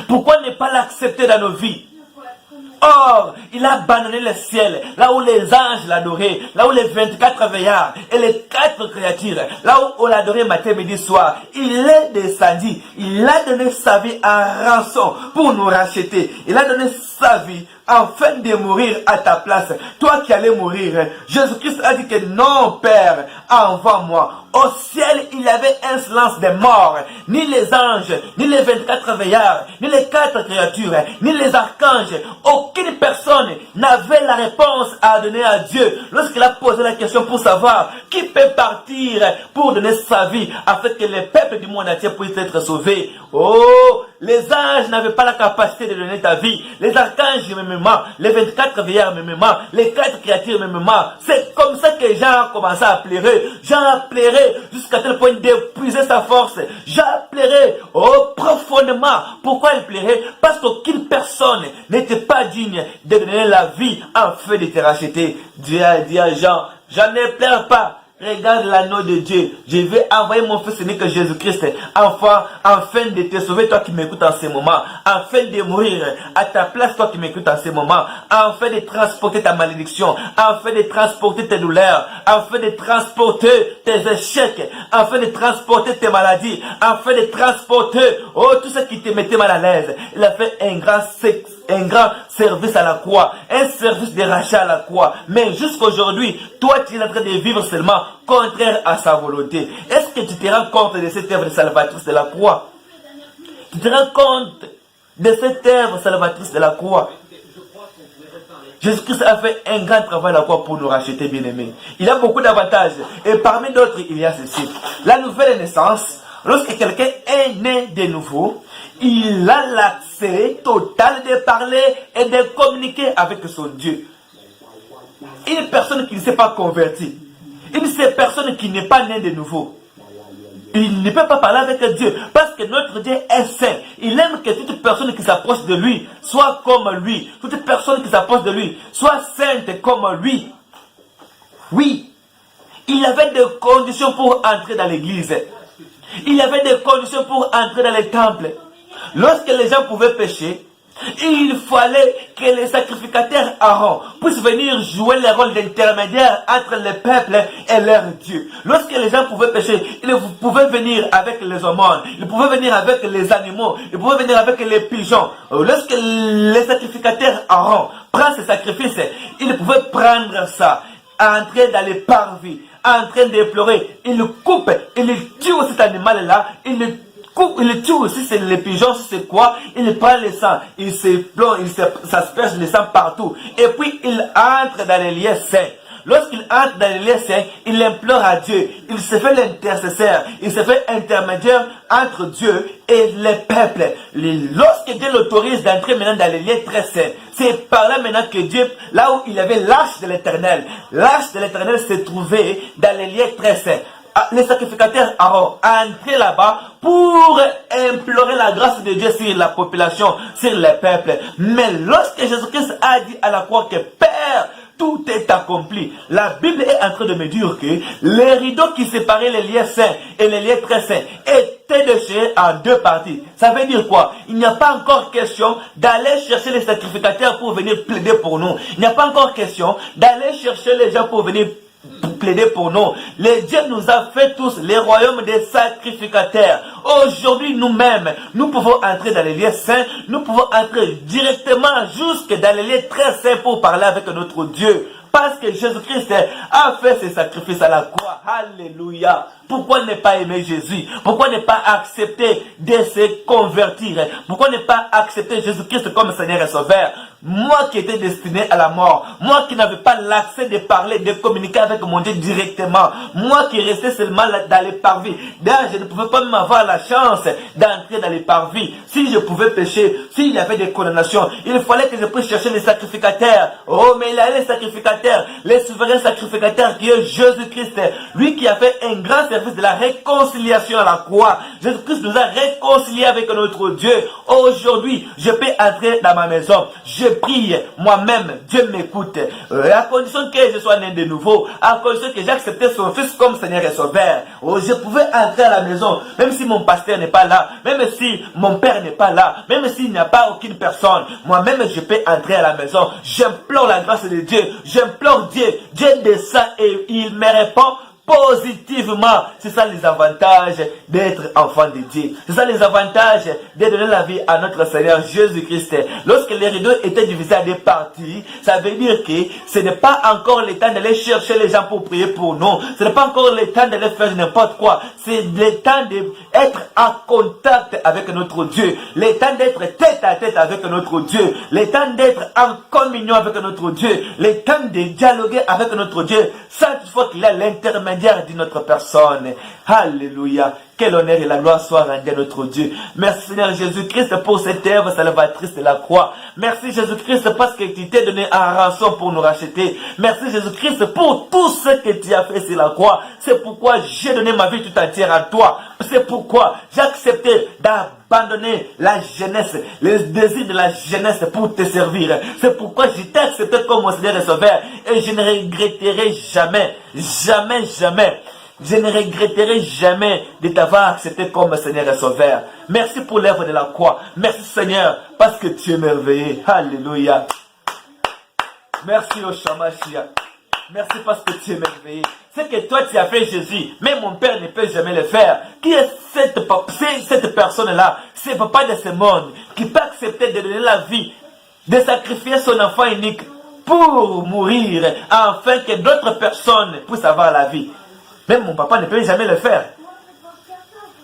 Pourquoi ne pas l'accepter dans nos vies? Or, il a abandonné le ciel, là où les anges l'adoraient, là où les 24 veillards et les 4 créatures, là où on l'adorait matin, midi, soir. Il est descendu, il a donné sa vie en rançon pour nous racheter. Il a donné sa vie afin de mourir à ta place. Toi qui allais mourir, Jésus-Christ a dit que non, Père, envoie-moi. Au ciel, il y avait un silence des morts. Ni les anges, ni les 24 veillards, ni les 4 créatures, ni les archanges. Aucune personne n'avait la réponse à donner à Dieu lorsqu'il a posé la question pour savoir qui peut partir pour donner sa vie afin que les peuples du monde entier puissent être sauvés. Oh, les anges n'avaient pas la capacité de donner ta vie. Les archanges, mêmement, les 24 veillards, mêmement, les 4 créatures, mêmement. C'est comme ça que Jean a commencé à pleurer. Jean a pleuré jusqu'à tel point d'épuiser sa force. Jean a pleuré, profondément. Pourquoi il pleurait? Parce qu'aucune personne n'était pas digne de donner la vie afin de te racheter. Dieu a dit à Jean, Jean ne pleure pas. regarde l'agneau de Dieu. Je vais envoyer mon fils unique Jésus-Christ, afin de te sauver, toi qui m'écoutes en ce moment, afin de mourir à ta place, toi qui m'écoutes en ce moment, afin de transporter ta malédiction, afin de transporter tes douleurs, afin de transporter tes échecs, afin de transporter tes maladies, afin de transporter tout ce qui te mettait mal à l'aise. Il a fait un grand service à la croix, un service de rachat à la croix. Mais jusqu'aujourd'hui, toi tu es en train de vivre seulement contraire à sa volonté. Est-ce que tu te rends compte de cette œuvre salvatrice de la croix? Tu te rends compte de cette œuvre salvatrice de la croix? Jésus-Christ a fait un grand travail à la croix pour nous racheter, bien-aimés. Il a beaucoup d'avantages. Et parmi d'autres, il y a ceci. La nouvelle naissance, lorsque quelqu'un est né de nouveau, il a l'accès total de parler et de communiquer avec son Dieu. Une personne qui ne s'est pas convertie, une personne qui n'est pas née de nouveau, il ne peut pas parler avec Dieu parce que notre Dieu est saint. Il aime que toute personne qui s'approche de lui soit comme lui. Toute personne qui s'approche de lui soit sainte comme lui. Oui, il y avait des conditions pour entrer dans l'église. Il y avait des conditions pour entrer dans les temples. Lorsque les gens pouvaient pécher, il fallait que les sacrificateurs Aaron puissent venir jouer le rôle d'intermédiaire entre le peuple et leur Dieu. Lorsque les gens pouvaient pécher, ils pouvaient venir avec les aumônes, ils pouvaient venir avec les animaux, ils pouvaient venir avec les pigeons. Lorsque les sacrificateurs Aaron prennent ce sacrifice, ils pouvaient prendre ça, entrer dans les parvis, en train de pleurer. Il coupe, il tue cet animal-là, il tue aussi les pigeons, c'est quoi? Il prend le sang, il se plonge, il s'asperge le sang partout. Et puis il entre dans les lieux saints. Lorsqu'il entre dans les lieux saints, il implore à Dieu. Il se fait l'intercesseur, il se fait intermédiaire entre Dieu et les peuples. Lorsque Dieu l'autorise d'entrer maintenant dans les lieux très saints, c'est par là maintenant que Dieu, là où il avait l'arche de l'Éternel se trouvait dans les lieux très saints. Les sacrificateurs Aaron entraient là-bas pour implorer la grâce de Dieu sur la population, sur les peuples. Mais lorsque Jésus-Christ a dit à la croix que Père, tout est accompli, la Bible est en train de me dire que les rideaux qui séparaient les lieux saints et les lieux très saints étaient déchirés en deux parties. Ça veut dire quoi? Il n'y a pas encore question d'aller chercher les sacrificateurs pour venir plaider pour nous. Il n'y a pas encore question d'aller chercher les gens pour venir plaider pour nous. Le Dieu nous a fait tous les royaumes des sacrificateurs. Aujourd'hui, nous-mêmes, nous pouvons entrer dans les lieux saints, nous pouvons entrer directement jusque dans les lieux très saints pour parler avec notre Dieu. Parce que Jésus-Christ a fait ses sacrifices à la croix. Alléluia. Pourquoi ne pas aimer Jésus? Pourquoi ne pas accepter de se convertir? Pourquoi ne pas accepter Jésus-Christ comme Seigneur et Sauveur? Moi qui étais destiné à la mort, moi qui n'avais pas l'accès de parler, de communiquer avec mon Dieu directement, moi qui restais seulement dans les parvis, d'ailleurs je ne pouvais pas même avoir la chance d'entrer dans les parvis. Si je pouvais pécher, s'il y avait des condamnations, il fallait que je puisse chercher les sacrificateurs. Oh, mais il y a les sacrificateurs, les souverains sacrificateurs qui est Jésus-Christ, lui qui a fait un grand service de la réconciliation à la croix. Jésus-Christ nous a réconciliés avec notre Dieu. Aujourd'hui, je peux entrer dans ma maison. Je prie moi-même, Dieu m'écoute. À condition que je sois né de nouveau, à condition que j'ai accepté son fils comme Seigneur et Sauveur. Je pouvais entrer à la maison, même si mon pasteur n'est pas là, même si mon père n'est pas là, même s'il n'y a pas aucune personne. Moi-même, je peux entrer à la maison. J'implore la grâce de Dieu. J'implore Dieu. Dieu descend et il me répond positivement. C'est ça les avantages d'être enfant de Dieu. C'est ça les avantages de donner la vie à notre Seigneur Jésus-Christ. Lorsque les rideaux étaient divisés à des parties, ça veut dire que ce n'est pas encore le temps d'aller chercher les gens pour prier pour nous. Ce n'est pas encore le temps d'aller faire n'importe quoi. C'est le temps d'être en contact avec notre Dieu. Le temps d'être tête à tête avec notre Dieu. Le temps d'être en communion avec notre Dieu. Le temps de dialoguer avec notre Dieu. Chaque fois qu'il y a l'intermédiaire de notre personne. Alléluia. Que l'honneur et la gloire soient rendus à notre Dieu. Merci Seigneur Jésus-Christ pour cette œuvre salvatrice de la croix. Merci Jésus-Christ parce que tu t'es donné un rançon pour nous racheter. Merci Jésus-Christ pour tout ce que tu as fait sur la croix. C'est pourquoi j'ai donné ma vie tout entière à toi. C'est pourquoi j'ai accepté d'abandonner la jeunesse, les désirs de la jeunesse pour te servir. C'est pourquoi je t'ai accepté comme mon Seigneur et Sauveur. Et je ne regretterai jamais, jamais, jamais. Je ne regretterai jamais de t'avoir accepté comme Seigneur et Sauveur. Merci pour l'œuvre de la croix. Merci Seigneur, parce que tu es merveilleux. Alléluia. Merci au Shamashia. Merci parce que tu es merveilleux. Ce que toi tu as fait Jésus, mais mon Père ne peut jamais le faire. Qui est cette personne-là? C'est Papa de ce monde qui peut accepter de donner la vie, de sacrifier son enfant unique pour mourir, afin que d'autres personnes puissent avoir la vie. Même mon papa ne peut jamais le faire.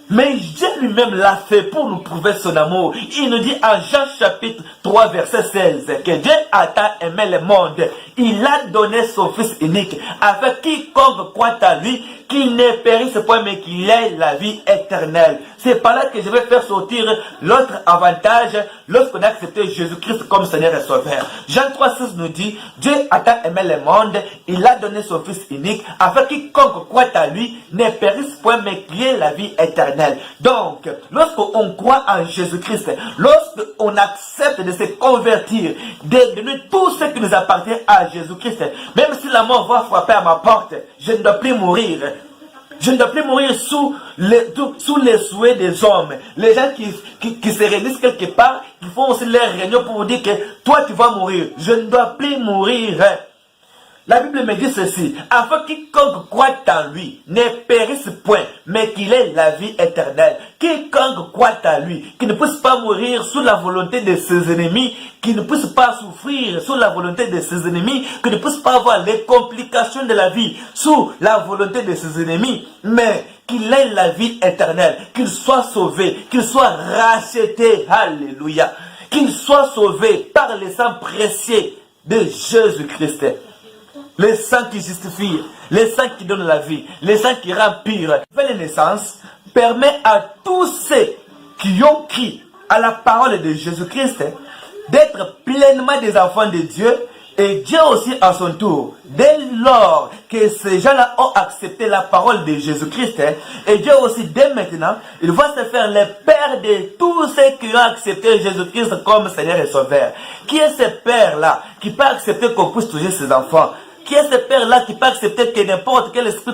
Mais Dieu lui-même l'a fait pour nous prouver son amour. Il nous dit en Jean chapitre 3 verset 16 que Dieu a tant aimé le monde. Il a donné son Fils unique afin quiconque croit à lui, qu'il ne périsse point mais qu'il ait la vie éternelle. C'est par là que je vais faire sortir l'autre avantage lorsqu'on a accepté Jésus-Christ comme Seigneur et Sauveur. Jean 3,6 nous dit, Dieu a tant aimé le monde, il a donné son Fils unique, afin quiconque croit à lui ne périsse point mais qu'il ait la vie éternelle. Donc, lorsqu'on croit en Jésus-Christ, lorsqu'on accepte de se convertir, de donner tout ce qui nous appartient à Jésus-Christ, même si la mort va frapper à ma porte, je ne dois plus mourir. Je ne dois plus mourir sous les souhaits des hommes. Les gens qui se réunissent quelque part, qui font aussi leur réunion pour vous dire que toi tu vas mourir. Je ne dois plus mourir. La Bible me dit ceci, afin quiconque croit en lui ne périsse point, mais qu'il ait la vie éternelle. Quiconque croit en lui, qui ne puisse pas mourir sous la volonté de ses ennemis, qui ne puisse pas souffrir sous la volonté de ses ennemis, qui ne puisse pas avoir les complications de la vie sous la volonté de ses ennemis, mais qu'il ait la vie éternelle, qu'il soit sauvé, qu'il soit racheté, alléluia, qu'il soit sauvé par le sang précieux de Jésus-Christ. Le sang qui justifie, le sang qui donne la vie, le sang qui rend pur. La nouvelle naissance permet à tous ceux qui ont cru à la parole de Jésus-Christ d'être pleinement des enfants de Dieu, et Dieu aussi à son tour. Dès lors que ces gens-là ont accepté la parole de Jésus-Christ, et Dieu aussi dès maintenant, il va se faire le Père de tous ceux qui ont accepté Jésus-Christ comme Seigneur et Sauveur. Qui est ce Père-là qui peut accepter qu'on puisse toucher ses enfants? Qui est ce Père-là qui peut accepter que n'importe quel esprit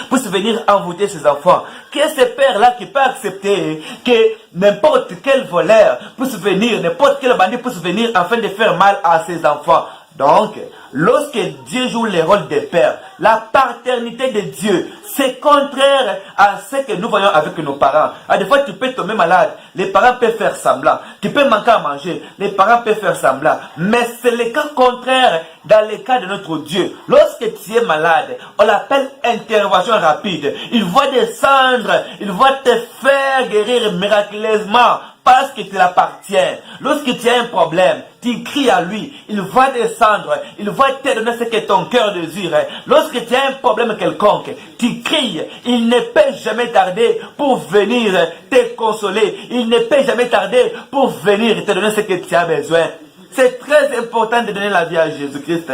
puisse venir envoûter ses enfants? Qui est ce Père-là qui peut accepter que n'importe quel voleur puisse venir, n'importe quel bandit puisse venir afin de faire mal à ses enfants? Donc, lorsque Dieu joue le rôle de Père, la paternité de Dieu, c'est contraire à ce que nous voyons avec nos parents. Des fois, tu peux tomber malade, les parents peuvent faire semblant. Tu peux manquer à manger, les parents peuvent faire semblant. Mais c'est le cas contraire dans le cas de notre Dieu. Lorsque tu es malade, on l'appelle intervention rapide. Il va descendre, il va te faire guérir miraculeusement. Parce que tu l'appartiens. Lorsque tu as un problème, tu cries à lui. Il va descendre. Il va te donner ce que ton cœur désire. Lorsque tu as un problème quelconque, tu cries. Il ne peut jamais tarder pour venir te consoler. Il ne peut jamais tarder pour venir te donner ce que tu as besoin. C'est très important de donner la vie à Jésus-Christ.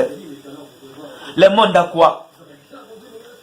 Le monde a quoi?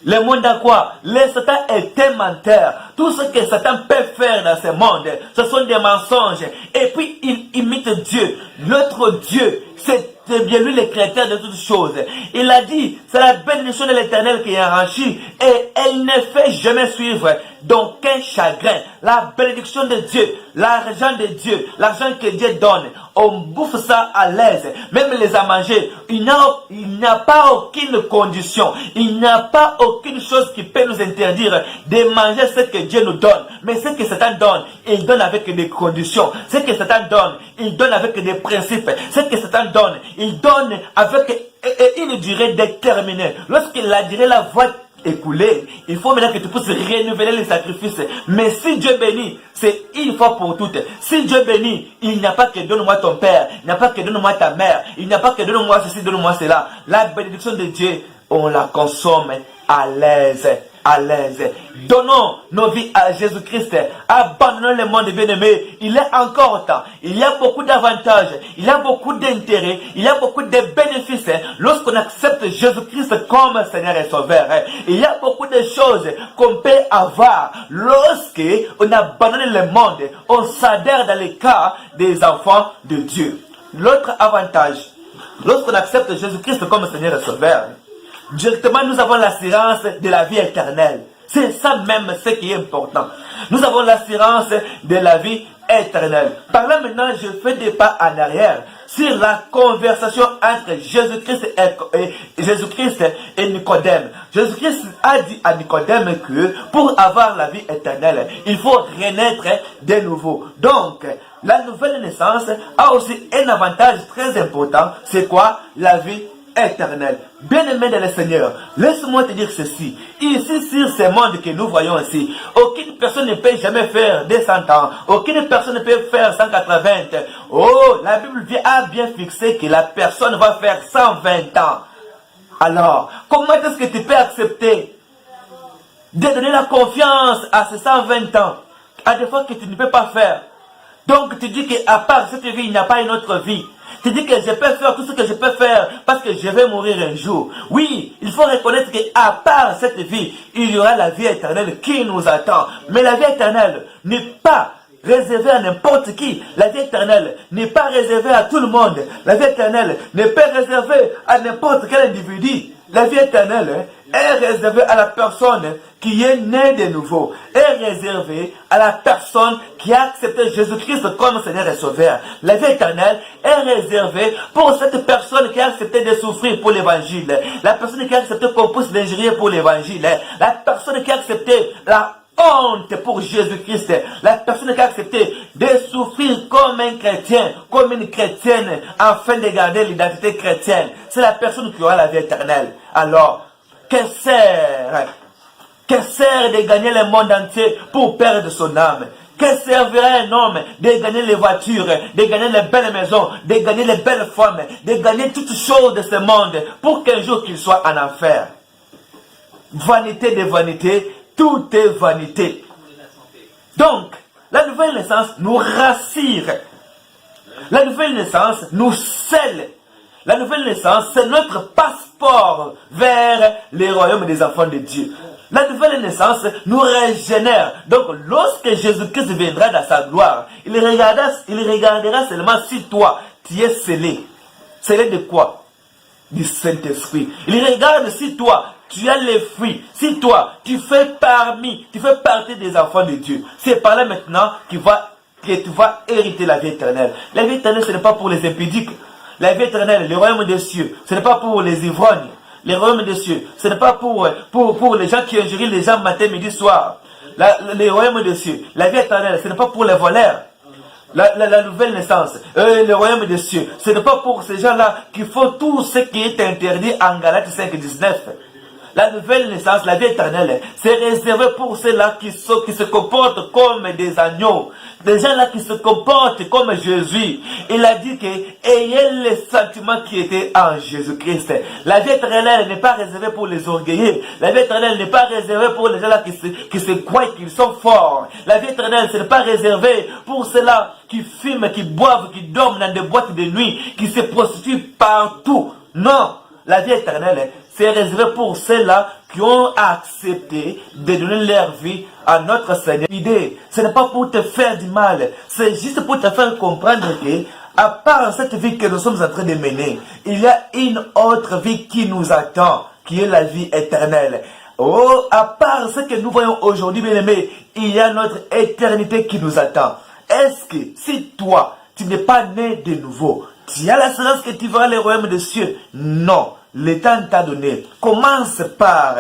Le monde a quoi? Le Satan est un menteur. Tout ce que Satan peut faire dans ce monde, ce sont des mensonges. Et puis il imite Dieu. Notre Dieu, c'est bien lui le créateur de toutes choses. Il a dit, c'est la bénédiction de l'Éternel qui est enrichie. Et elle ne fait jamais suivre d'aucun chagrin. La bénédiction de Dieu, l'argent de Dieu, l'argent que Dieu donne, on bouffe ça à l'aise. Même les à manger, il n'y a pas aucune condition. Il n'y a pas aucune chose qui peut nous interdire de manger ce que Dieu nous donne. Mais ce que Satan donne, il donne avec des conditions. Ce que Satan donne, il donne avec des principes. Ce que Satan donne, il donne avec une durée déterminée. Lorsque la durée la va écouler, il faut maintenant que tu puisses renouveler les sacrifices. Mais si Dieu bénit, c'est une fois pour toutes. Si Dieu bénit, il n'y a pas que donne-moi ton père, il n'y a pas que donne-moi ta mère, il n'y a pas que donne-moi ceci, donne-moi cela. La bénédiction de Dieu, on la consomme à l'aise. à l'aise. Donnons nos vies à Jésus-Christ. Abandonnons le monde bien-aimé. Il est encore temps. Il y a beaucoup d'avantages. Il y a beaucoup d'intérêts. Il y a beaucoup de bénéfices lorsqu'on accepte Jésus-Christ comme Seigneur et Sauveur. Il y a beaucoup de choses qu'on peut avoir lorsqu'on abandonne le monde. On s'adhère dans les cas des enfants de Dieu. L'autre avantage, lorsqu'on accepte Jésus-Christ comme Seigneur et Sauveur, directement nous avons l'assurance de la vie éternelle. C'est ça même ce qui est important. Nous avons l'assurance de la vie éternelle. Par là maintenant, je fais des pas en arrière sur la conversation entre Jésus-Christ et Nicodème. Jésus-Christ a dit à Nicodème que pour avoir la vie éternelle, il faut renaître de nouveau. Donc, la nouvelle naissance a aussi un avantage très important. C'est quoi? La vie éternelle. Bien-aimé dans le Seigneur, laisse-moi te dire ceci. Ici, sur ce monde que nous voyons ici, aucune personne ne peut jamais faire 200 ans. Aucune personne ne peut faire 180. Oh, la Bible a bien fixé que la personne va faire 120 ans. Alors, comment est-ce que tu peux accepter de donner la confiance à ces 120 ans à des fois que tu ne peux pas faire? Donc, tu dis qu'à part cette vie, il n'y a pas une autre vie. Tu dis que je peux faire tout ce que je peux faire parce que je vais mourir un jour. Oui, il faut reconnaître qu'à part cette vie, il y aura la vie éternelle qui nous attend. Mais la vie éternelle n'est pas réservée à n'importe qui. La vie éternelle n'est pas réservée à tout le monde. La vie éternelle n'est pas réservée à n'importe quel individu. La vie éternelle est réservée à la personne qui est née de nouveau, est réservée à la personne qui a accepté Jésus-Christ comme Seigneur et Sauveur. La vie éternelle est réservée pour cette personne qui a accepté de souffrir pour l'évangile, la personne qui a accepté qu'on puisse l'injurier pour l'évangile, la personne qui a accepté la honte pour Jésus-Christ, la personne qui a accepté de souffrir comme un chrétien, comme une chrétienne, afin de garder l'identité chrétienne. C'est la personne qui aura la vie éternelle. Alors, que sert de gagner le monde entier pour perdre son âme? Que servirait un homme de gagner les voitures, de gagner les belles maisons, de gagner les belles femmes, de gagner toutes choses de ce monde pour qu'un jour qu'il soit en enfer? Vanité de vanité, tout est vanité. Donc, la nouvelle naissance nous rassure. La nouvelle naissance nous scelle. La nouvelle naissance, c'est notre passeport vers les royaumes des enfants de Dieu. La nouvelle naissance nous régénère. Donc, lorsque Jésus-Christ viendra dans sa gloire, il regardera seulement si toi, tu es scellé. Scellé de quoi? Du Saint-Esprit. Il regarde si toi, tu as les fruits. Si toi, tu fais partie des enfants de Dieu. C'est par là maintenant que tu vas hériter la vie éternelle. La vie éternelle, ce n'est pas pour les impudiques. La vie éternelle, le royaume des cieux, ce n'est pas pour les ivrognes. Le royaume des cieux, ce n'est pas pour les gens qui injurient les gens matin, midi, soir. Le royaume des cieux, la vie éternelle, ce n'est pas pour les voleurs. La nouvelle naissance, le royaume des cieux, ce n'est pas pour ces gens-là qui font tout ce qui est interdit en Galates 5, 19. La nouvelle naissance, la vie éternelle, c'est réservé pour ceux-là qui se comportent comme des agneaux. Des gens-là qui se comportent comme Jésus. Il a dit que ayez les sentiments qui étaient en Jésus-Christ. La vie éternelle n'est pas réservée pour les orgueilleux. La vie éternelle n'est pas réservée pour les gens-là qui se croient qu'ils sont forts. La vie éternelle, ce n'est pas réservé pour ceux-là qui fument, qui boivent, qui dorment dans des boîtes de nuit, qui se prostituent partout. Non, la vie éternelle, c'est réservé pour ceux-là qui ont accepté de donner leur vie à notre Seigneur. L'idée, ce n'est pas pour te faire du mal, c'est juste pour te faire comprendre que, à part cette vie que nous sommes en train de mener, il y a une autre vie qui nous attend, qui est la vie éternelle. Oh, à part ce que nous voyons aujourd'hui, bien aimés, il y a notre éternité qui nous attend. Est-ce que si toi, tu n'es pas né de nouveau, tu as l'assurance que tu verras le royaume des cieux? Non. Le temps t'a donné. Commence par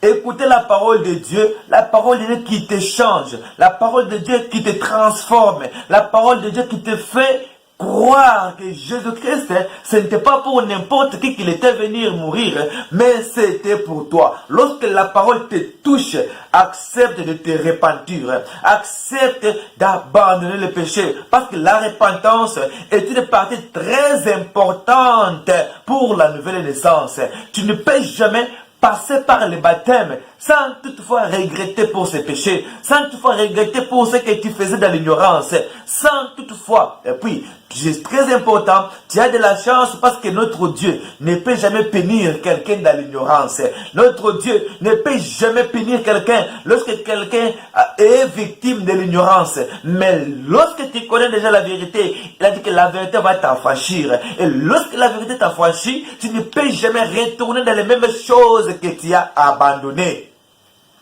écouter la parole de Dieu, la parole de Dieu qui te change, la parole de Dieu qui te transforme, la parole de Dieu qui te fait croire que Jésus-Christ, ce n'était pas pour n'importe qui qu'il était venu mourir, mais c'était pour toi. Lorsque la parole te touche, accepte de te repentir, accepte d'abandonner le péché, parce que la repentance est une partie très importante pour la nouvelle naissance. Tu ne peux jamais passer par le baptême sans toutefois regretter pour ses péchés, sans toutefois regretter pour ce que tu faisais dans l'ignorance, sans toutefois, et puis, c'est très important, tu as de la chance parce que notre Dieu ne peut jamais punir quelqu'un dans l'ignorance. Notre Dieu ne peut jamais punir quelqu'un lorsque quelqu'un est victime de l'ignorance. Mais lorsque tu connais déjà la vérité, il a dit que la vérité va t'affranchir. Et lorsque la vérité t'affranchit, tu ne peux jamais retourner dans les mêmes choses que tu as abandonnées.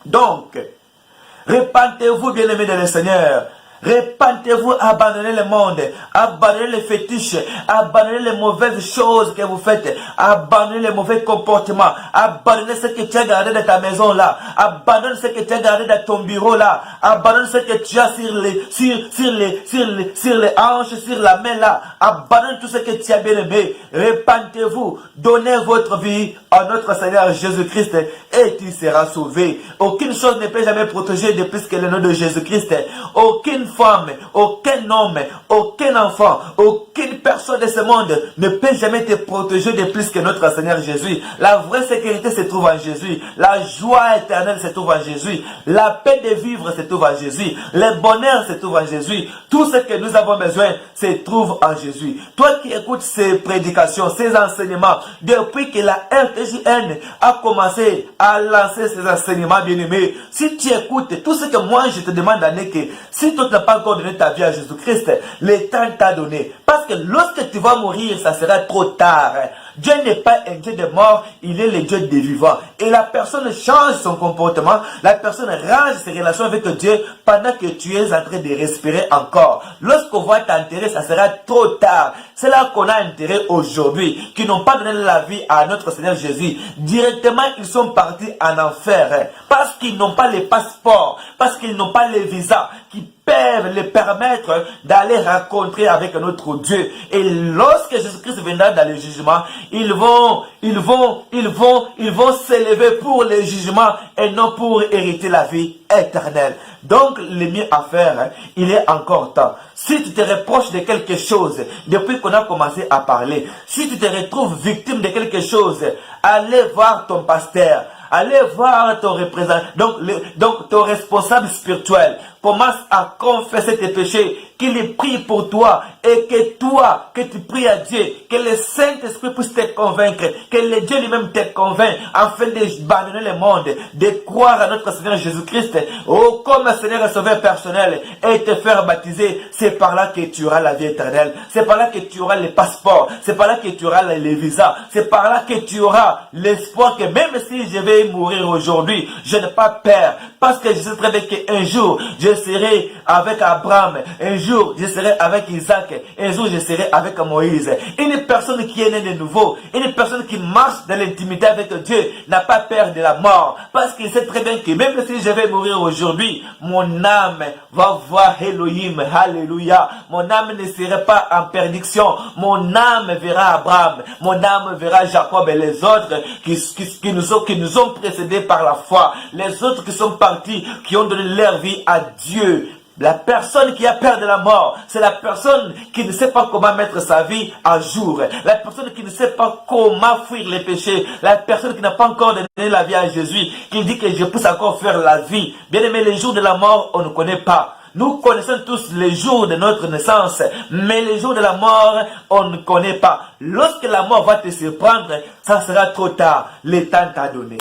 Donc, repentez-vous, bien-aimés dans le Seigneur. Repentez-vous, abandonnez le monde, abandonnez les fétiches, abandonnez les mauvaises choses que vous faites, abandonnez les mauvais comportements, abandonnez ce que tu as gardé dans ta maison là, abandonne ce que tu as gardé dans ton bureau là, abandonne ce que tu as sur les hanches, sur la main là, abandonne tout ce que tu as bien aimé. Repentez-vous, donnez votre vie à notre Seigneur Jésus-Christ et tu seras sauvé. Aucune chose ne peut jamais protéger de plus que le nom de Jésus-Christ. Aucune femme, aucun homme, aucun enfant, aucune personne de ce monde ne peut jamais te protéger de plus que notre Seigneur Jésus. La vraie sécurité se trouve en Jésus. La joie éternelle se trouve en Jésus. La paix de vivre se trouve en Jésus. Le bonheur se trouve en Jésus. Tout ce que nous avons besoin se trouve en Jésus. Toi qui écoutes ces prédications, ces enseignements, depuis que la RTJN a commencé à lancer ces enseignements bien-aimés, si tu écoutes tout ce que moi je te demande, n'est que si tu n'as pas encore donné ta vie à Jésus-Christ, le temps t'a donné. Parce que lorsque tu vas mourir, ça sera trop tard. Dieu n'est pas un Dieu de mort, il est le Dieu des vivants. Et la personne change son comportement, la personne range ses relations avec Dieu pendant que tu es en train de respirer encore. Lorsqu'on va t'enterrer, ça sera trop tard. C'est là qu'on a intérêt aujourd'hui, qui n'ont pas donné la vie à notre Seigneur Jésus. Directement, ils sont partis en enfer. Parce qu'ils n'ont pas les passeports, parce qu'ils n'ont pas les visas, qui peuvent les permettre d'aller rencontrer avec notre Dieu. Et lorsque Jésus-Christ viendra dans le jugement, ils vont s'élever pour le jugement et non pour hériter la vie éternelle. Donc, le mieux à faire, il est encore temps. Si tu te reproches de quelque chose, depuis qu'on a commencé à parler, si tu te retrouves victime de quelque chose, allez voir ton pasteur. Allez voir ton représentant, donc ton responsable spirituel. Commence à confesser tes péchés, qu'il prie pour toi et que tu pries à Dieu, que le Saint-Esprit puisse te convaincre, que le Dieu lui-même te convainc afin d'abandonner le monde, de croire à notre Seigneur Jésus-Christ, comme Seigneur et Sauveur personnel et te faire baptiser. C'est par là que tu auras la vie éternelle, c'est par là que tu auras les passeports, c'est par là que tu auras les visas, c'est par là que tu auras l'espoir que même si je vais mourir aujourd'hui, je n'ai pas peur, parce que je sais très bien qu'un jour, je serai avec Abraham, un jour je serai avec Isaac, un jour je serai avec Moïse. Une personne qui est née de nouveau, une personne qui marche dans l'intimité avec Dieu, n'a pas peur de la mort, parce qu'il sait très bien que même si je vais mourir aujourd'hui, mon âme va voir Elohim, alléluia. Mon âme ne sera pas en perdition, mon âme verra Abraham, mon âme verra Jacob et les autres qui nous ont précédés par la foi, les autres qui sont partis, qui ont donné leur vie à Dieu. La personne qui a peur de la mort, c'est la personne qui ne sait pas comment mettre sa vie à jour. La personne qui ne sait pas comment fuir les péchés. La personne qui n'a pas encore donné la vie à Jésus, qui dit que je peux encore faire la vie. Bien aimé, les jours de la mort, on ne connaît pas. Nous connaissons tous les jours de notre naissance, mais les jours de la mort, on ne connaît pas. Lorsque la mort va te surprendre, ça sera trop tard. Le temps t'a donné.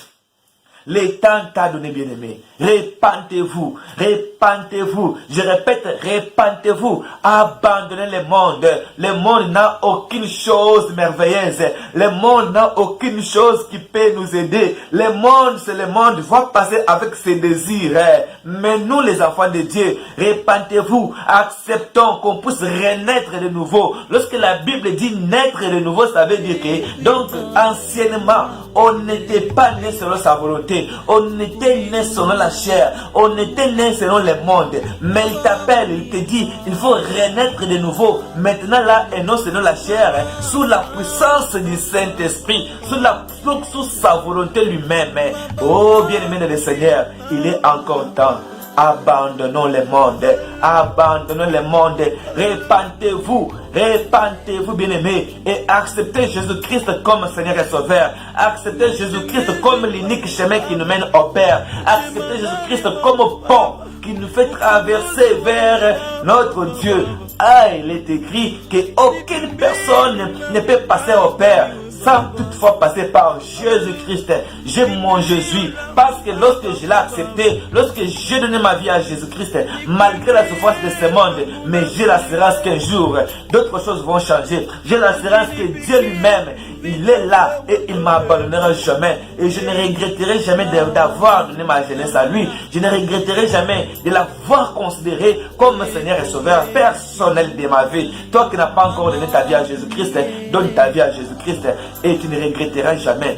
Le temps t'a donné, bien-aimé. Repentez-vous, repentez-vous. Je répète, repentez-vous. Abandonnez le monde. Le monde n'a aucune chose merveilleuse. Le monde n'a aucune chose qui peut nous aider. Le monde, c'est le monde, va passer avec ses désirs. Mais nous, les enfants de Dieu, repentez-vous. Acceptons qu'on puisse renaître de nouveau. Lorsque la Bible dit naître de nouveau, ça veut dire que, donc, anciennement, on n'était pas né selon sa volonté. On était né selon la chair. On était né selon le monde. Mais il t'appelle, il te dit, il faut renaître de nouveau. Maintenant là, et non selon la chair, sous la puissance du Saint-Esprit, sous sa volonté lui-même. Oh, bien-aimé dans le Seigneur, il est encore temps. Abandonnons le monde. Abandonnons le monde. Repentez-vous. Repentez-vous, bien-aimés, et acceptez Jésus-Christ comme Seigneur et Sauveur. Acceptez Jésus-Christ comme l'unique chemin qui nous mène au Père. Acceptez Jésus-Christ comme pont qui nous fait traverser vers notre Dieu. Ah, il est écrit qu'aucune personne ne peut passer au Père sans toutefois passer par Jésus-Christ. J'aime mon Jésus parce que lorsque je l'ai accepté, lorsque j'ai donné ma vie à Jésus-Christ, malgré la souffrance de ce monde, mais j'ai l'assurance qu'un jour, d'autres choses vont changer. J'ai l'assurance que Dieu lui-même, il est là et il ne m'abandonnera jamais. Et je ne regretterai jamais d'avoir donné ma jeunesse à lui. Je ne regretterai jamais de l'avoir considéré comme Seigneur et Sauveur personnel de ma vie. Toi qui n'as pas encore donné ta vie à Jésus-Christ, donne ta vie à Jésus-Christ et tu ne regretteras jamais.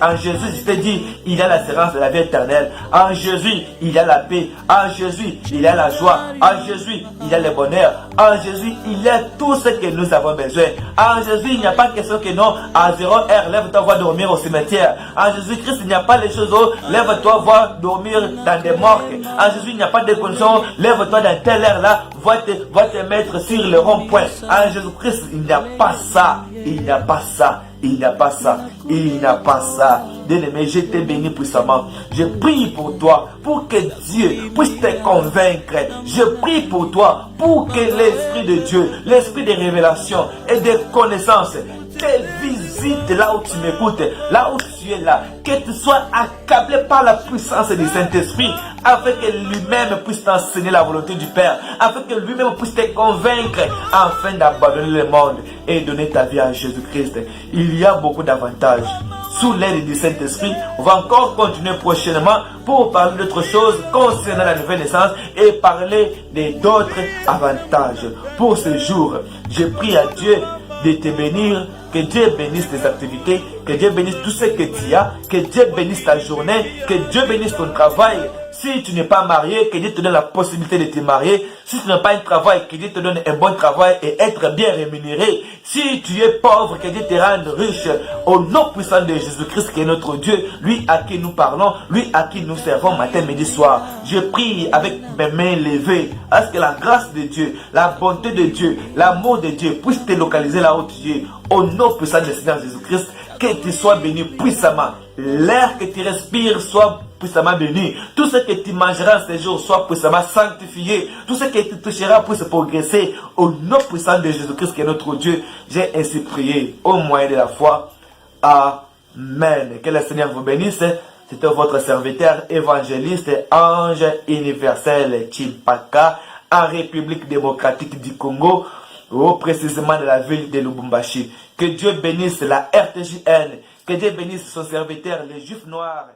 En Jésus, je te dis, il y a l'assurance de la vie éternelle. En Jésus, il y a la paix. En Jésus, il y a la joie. En Jésus, il y a le bonheur. En Jésus, il y a tout ce que nous avons besoin. En Jésus, il n'y a pas question que non. À 0 heure, lève-toi, va dormir au cimetière. En Jésus-Christ, il n'y a pas les choses où lève-toi, va dormir dans des morgues. En Jésus, il n'y a pas de conditions. Lève-toi dans telle heure là, va te mettre sur le rond-point. En Jésus-Christ, il n'y a pas ça. Il n'y a pas ça. Il n'y a pas ça. Il n'y a pas ça. Bien-aimé, je te bénis puissamment. Je prie pour toi, pour que Dieu puisse te convaincre. Je prie pour toi, pour que l'Esprit de Dieu, l'Esprit de révélation et de connaissance te visite là où tu m'écoutes, là où tu es là. Que tu sois accablé par la puissance du Saint-Esprit, afin que lui-même puisse t'enseigner la volonté du Père, afin que lui-même puisse te convaincre, afin d'abandonner le monde et donner ta vie à Jésus-Christ. Il y a beaucoup d'avantages. Sous l'aide du Saint-Esprit, on va encore continuer prochainement pour parler d'autres choses concernant la nouvelle naissance et parler d'autres avantages. Pour ce jour, je prie à Dieu de te bénir, que Dieu bénisse tes activités, que Dieu bénisse tout ce que tu as, que Dieu bénisse ta journée, que Dieu bénisse ton travail. Si tu n'es pas marié, que Dieu te donne la possibilité de te marier. Si tu n'as pas un travail, que Dieu te donne un bon travail et être bien rémunéré. Si tu es pauvre, que Dieu te rende riche. Au nom puissant de Jésus-Christ qui est notre Dieu, lui à qui nous parlons, lui à qui nous servons matin, midi, soir. Je prie avec mes mains levées à ce que la grâce de Dieu, la bonté de Dieu, l'amour de Dieu puisse te localiser là où tu es. Au nom puissant du Seigneur Jésus-Christ, que tu sois béni puissamment. L'air que tu respires soit puissamment béni. Tout ce que tu mangeras ces jours soit puissamment sanctifié. Tout ce que tu toucheras puisse progresser. Au nom puissant de Jésus-Christ qui est notre Dieu, j'ai ainsi prié au moyen de la foi. Amen. Que le Seigneur vous bénisse. C'était votre serviteur évangéliste, ange universel Chimpaka, en République démocratique du Congo, ou précisément de la ville de Lubumbashi. Que Dieu bénisse la RTJN, que Dieu bénisse son serviteur, les Juifs noirs.